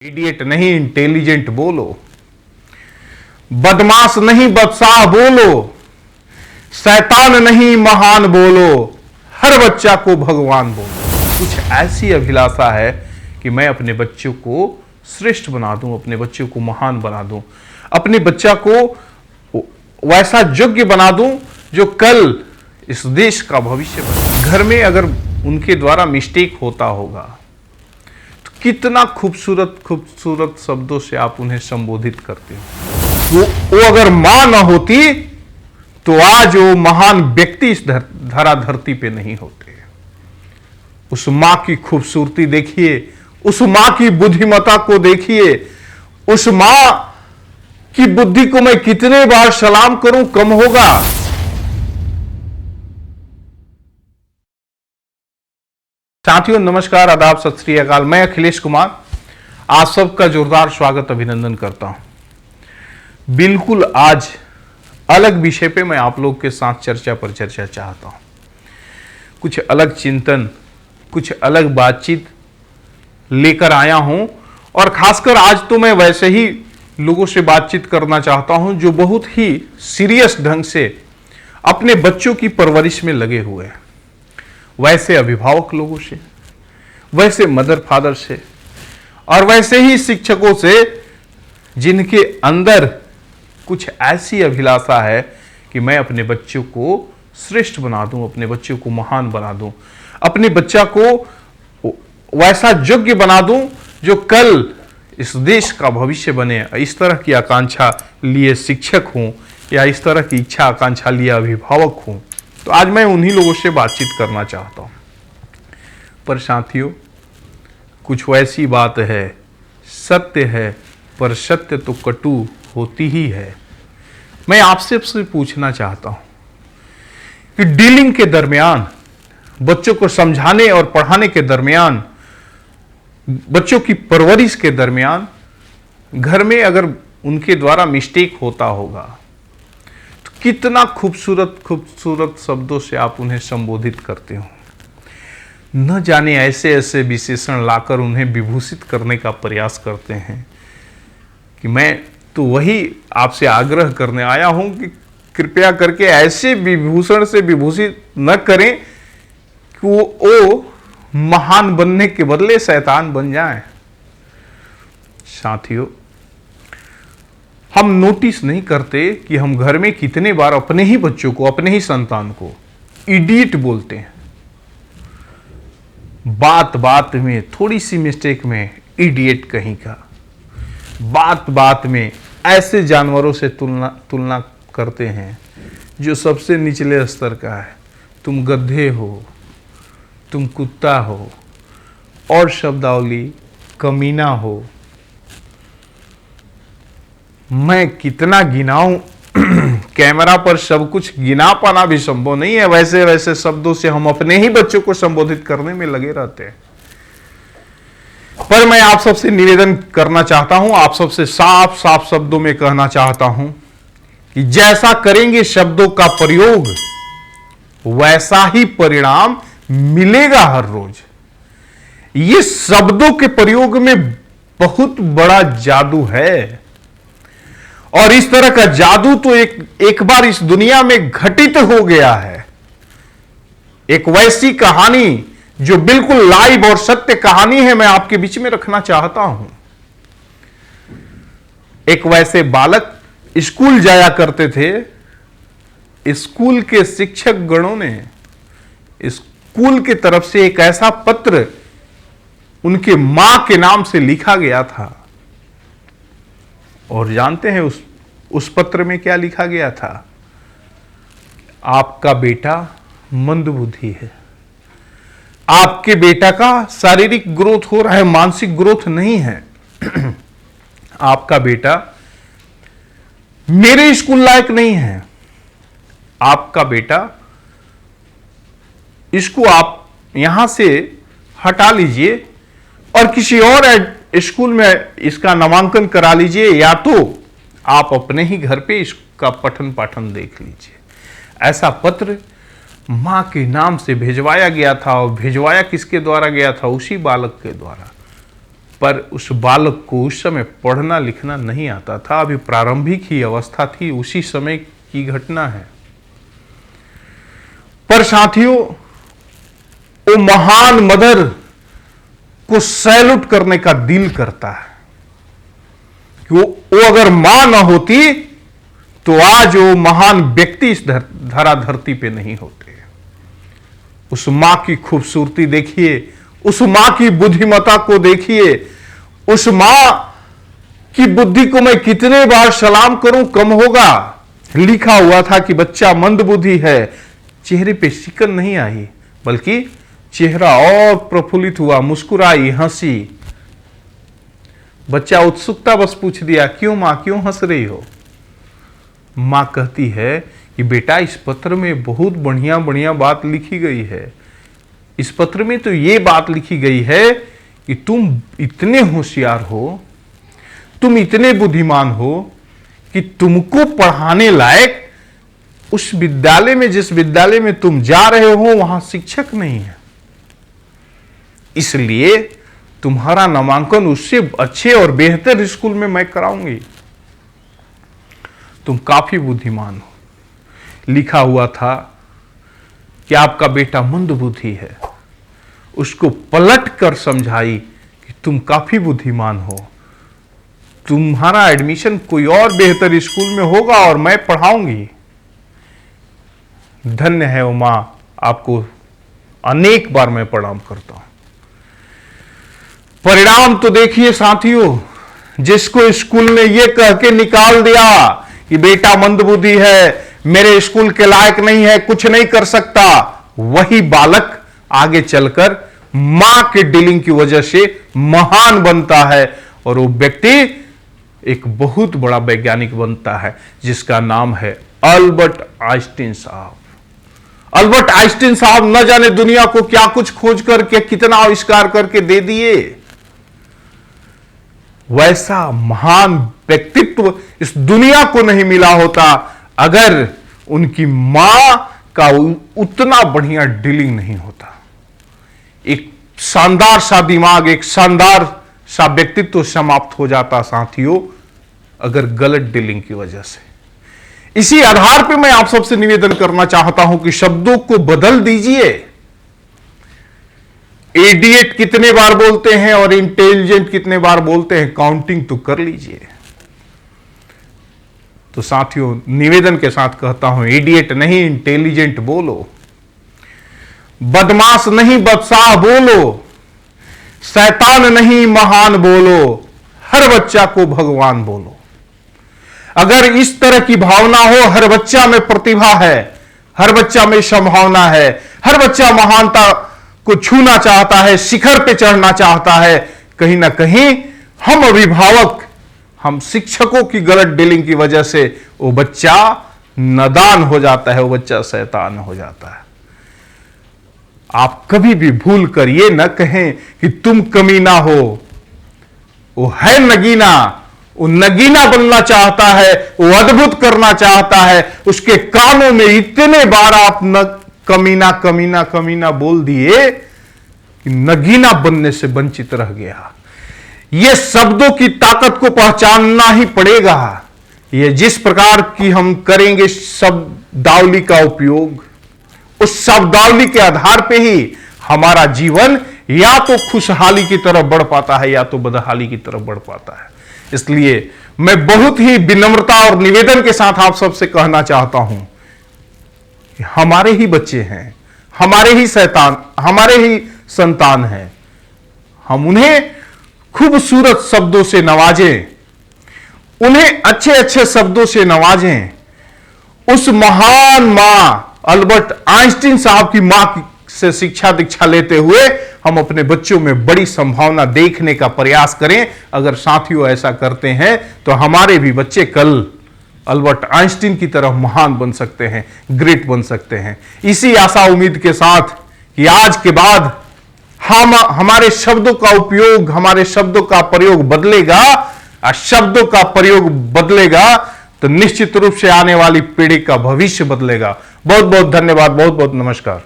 Idiot नहीं intelligent बोलो, बदमाश नहीं बदशाह बोलो, शैतान नहीं महान बोलो, हर बच्चा को भगवान बोलो। कुछ ऐसी अभिलाषा है कि मैं अपने बच्चों को श्रेष्ठ बना दूं, अपने बच्चों को महान बना दूं, अपने बच्चा को वैसा योग्य बना दूं जो कल इस देश का भविष्य बने। घर में अगर उनके द्वारा मिस्टेक होता होगा तो कितना खूबसूरत खूबसूरत शब्दों से आप उन्हें संबोधित करते हो। वो अगर मां ना होती तो आज वो महान व्यक्ति इस धरा धरती पे नहीं होते। उस मां की खूबसूरती देखिए, उस मां की बुद्धिमत्ता को देखिए, उस मां की बुद्धि को मैं कितने बार सलाम करूं कम होगा। साथियों नमस्कार, आदाब, सत श्री अकाल। मैं अखिलेश कुमार आप सबका जोरदार स्वागत अभिनंदन करता हूं। बिल्कुल आज अलग विषय पे मैं आप लोग के साथ चर्चा चाहता हूं। कुछ अलग चिंतन, कुछ अलग बातचीत लेकर आया हूं और खासकर आज तो मैं वैसे ही लोगों से बातचीत करना चाहता हूं जो बहुत ही सीरियस ढंग से अपने बच्चों की परवरिश में लगे हुए हैं। वैसे अभिभावक लोगों से, वैसे मदर फादर से और वैसे ही शिक्षकों से जिनके अंदर कुछ ऐसी अभिलाषा है कि मैं अपने बच्चों को श्रेष्ठ बना दूं, अपने बच्चों को महान बना दूं, अपने बच्चा को वैसा योग्य बना दूं जो कल इस देश का भविष्य बने। इस तरह की आकांक्षा लिए शिक्षक हूं या इस तरह की इच्छा आकांक्षा लिए अभिभावक हूं। तो आज मैं उन्हीं लोगों से बातचीत करना चाहता हूं। पर साथियों कुछ वैसी बात है, सत्य है पर सत्य तो कटु होती ही है। मैं आपसे पूछना चाहता हूं कि डीलिंग के दरमियान, बच्चों को समझाने और पढ़ाने के दरमियान, बच्चों की परवरिश के दरमियान घर में अगर उनके द्वारा मिस्टेक होता होगा तो कितना खूबसूरत खूबसूरत शब्दों से आप उन्हें संबोधित करते हो। न जाने ऐसे ऐसे विशेषण लाकर उन्हें विभूषित करने का प्रयास करते हैं कि मैं तो वही आपसे आग्रह करने आया हूं कि कृपया करके ऐसे विभूषण से विभूषित न करें कि वो महान बनने के बदले शैतान बन जाएं। साथियों हम नोटिस नहीं करते कि हम घर में कितने बार अपने ही बच्चों को, अपने ही संतान को इडियट बोलते हैं। बात बात में, थोड़ी सी मिस्टेक में इडियट कहीं का, बात बात में ऐसे जानवरों से तुलना करते हैं जो सबसे निचले स्तर का है। तुम गधे हो, तुम कुत्ता हो और शब्दावली कमीना हो। मैं कितना गिनाऊं, कैमरा पर सब कुछ गिना पाना भी संभव नहीं है। वैसे वैसे शब्दों से हम अपने ही बच्चों को संबोधित करने में लगे रहते हैं। पर मैं आप सबसे निवेदन करना चाहता हूं, आप सबसे साफ साफ शब्दों में कहना चाहता हूं कि जैसा करेंगे शब्दों का प्रयोग वैसा ही परिणाम मिलेगा हर रोज। ये शब्दों के प्रयोग में बहुत बड़ा जादू है और इस तरह का जादू तो एक बार इस दुनिया में घटित हो गया है। एक वैसी कहानी जो बिल्कुल लाइव और सत्य कहानी है, मैं आपके बीच में रखना चाहता हूं। एक वैसे बालक स्कूल जाया करते थे। स्कूल के शिक्षक गणों ने स्कूल की तरफ से एक ऐसा पत्र उनके मां के नाम से लिखा गया था और जानते हैं उस पत्र में क्या लिखा गया था? आपका बेटा मंदबुद्धि है, आपके बेटा का शारीरिक ग्रोथ हो रहा है, मानसिक ग्रोथ नहीं है। आपका बेटा मेरे स्कूल लायक नहीं है। आपका बेटा, इसको आप यहां से हटा लीजिए और किसी और स्कूल में इसका नामांकन करा लीजिए, या तो आप अपने ही घर पे इसका पठन पाठन देख लीजिए। ऐसा पत्र मां के नाम से भिजवाया गया था और भिजवाया किसके द्वारा गया था? उसी बालक के द्वारा। पर उस बालक को उस समय पढ़ना लिखना नहीं आता था। अभी प्रारंभिक ही अवस्था थी, उसी समय की घटना है। पर साथियों, वो महान मदर को सैल्यूट करने का दिल करता है कि वो अगर मां ना होती तो आज वो महान व्यक्ति इस धरा धरती पे नहीं होते। उस मां की खूबसूरती देखिए, उस मां की बुद्धिमता को देखिए। उस मां की बुद्धि को मैं कितने बार सलाम करूं कम होगा। लिखा हुआ था कि बच्चा मंदबुद्धि है। चेहरे पे शिकन नहीं आई, बल्कि चेहरा और प्रफुल्लित हुआ, मुस्कुराई, हंसी। बच्चा उत्सुकता बस पूछ दिया, क्यों मां, क्यों हंस रही हो? मां कहती है कि बेटा, इस पत्र में बहुत बढ़िया बढ़िया बात लिखी गई है। इस पत्र में तो यह बात लिखी गई है कि तुम इतने होशियार हो, तुम इतने बुद्धिमान हो कि तुमको पढ़ाने लायक उस विद्यालय में, जिस विद्यालय में तुम जा रहे हो, वहां शिक्षक नहीं है। इसलिए तुम्हारा नामांकन उससे अच्छे और बेहतर स्कूल में मैं कराऊंगी। तुम काफी बुद्धिमान हो। लिखा हुआ था कि आपका बेटा मंदबुद्धि है। उसको पलट कर समझाई कि तुम काफी बुद्धिमान हो, तुम्हारा एडमिशन कोई और बेहतर स्कूल में होगा और मैं पढ़ाऊंगी। धन्य है वो मां, आपको अनेक बार मैं प्रणाम करता हूं। परिणाम तो देखिए साथियों, जिसको स्कूल ने यह कह के निकाल दिया कि बेटा मंदबुद्धि है, मेरे स्कूल के लायक नहीं है, कुछ नहीं कर सकता, वही बालक आगे चलकर मां के डीलिंग की वजह से महान बनता है और वो व्यक्ति एक बहुत बड़ा वैज्ञानिक बनता है, जिसका नाम है अल्बर्ट आइंस्टीन साहब। अल्बर्ट आइंस्टीन साहब न जाने दुनिया को क्या कुछ खोज करके, कितना आविष्कार करके दे दिए। वैसा महान व्यक्तित्व इस दुनिया को नहीं मिला होता अगर उनकी मां का उतना बढ़िया डीलिंग नहीं होता। एक शानदार सा दिमाग, एक शानदार सा व्यक्तित्व समाप्त हो जाता साथियों, अगर गलत डीलिंग की वजह से। इसी आधार पर मैं आप सबसे निवेदन करना चाहता हूं कि शब्दों को बदल दीजिए। इडियट कितने बार बोलते हैं और इंटेलिजेंट कितने बार बोलते हैं, काउंटिंग तो कर लीजिए। तो साथियों, निवेदन के साथ कहता हूं, इडियट नहीं इंटेलिजेंट बोलो, बदमाश नहीं बदशाह बोलो, शैतान नहीं महान बोलो, हर बच्चा को भगवान बोलो। अगर इस तरह की भावना हो, हर बच्चा में प्रतिभा है, हर बच्चा में संभावना है, हर बच्चा महानता को छूना चाहता है, शिखर पे चढ़ना चाहता है, कहीं ना कहीं हम अभिभावक, हम शिक्षकों की गलत डीलिंग की वजह से वो बच्चा नादान हो जाता है, वो बच्चा शैतान हो जाता है। आप कभी भी भूल कर ये न कहें कि तुम कमीना हो। वो है नगीना, वो नगीना बनना चाहता है, वो अद्भुत करना चाहता है। उसके कानों में इतने बार आप न कमीना कमीना कमीना बोल दिए कि नगीना बनने से वंचित रह गया। ये शब्दों की ताकत को पहचानना ही पड़ेगा। ये जिस प्रकार की हम करेंगे शब्दावली का उपयोग, उस शब्दावली के आधार पे ही हमारा जीवन या तो खुशहाली की तरफ बढ़ पाता है या तो बदहाली की तरफ बढ़ पाता है। इसलिए मैं बहुत ही विनम्रता और निवेदन के साथ आप सबसे कहना चाहता हूं कि हमारे ही बच्चे हैं, हमारे ही हमारे ही संतान हैं। हम उन्हें खूबसूरत शब्दों से नवाजें, उन्हें अच्छे अच्छे शब्दों से नवाजें। उस महान मां अल्बर्ट आइंस्टीन साहब की मां से शिक्षा दीक्षा लेते हुए हम अपने बच्चों में बड़ी संभावना देखने का प्रयास करें। अगर साथियों ऐसा करते हैं तो हमारे भी बच्चे कल अल्बर्ट आइंस्टीन की तरह महान बन सकते हैं, ग्रेट बन सकते हैं। इसी आशा उम्मीद के साथ कि आज के बाद हमारे शब्दों का उपयोग, हमारे शब्दों का प्रयोग बदलेगा, और शब्दों का प्रयोग बदलेगा तो निश्चित रूप से आने वाली पीढ़ी का भविष्य बदलेगा। बहुत बहुत धन्यवाद, बहुत बहुत नमस्कार।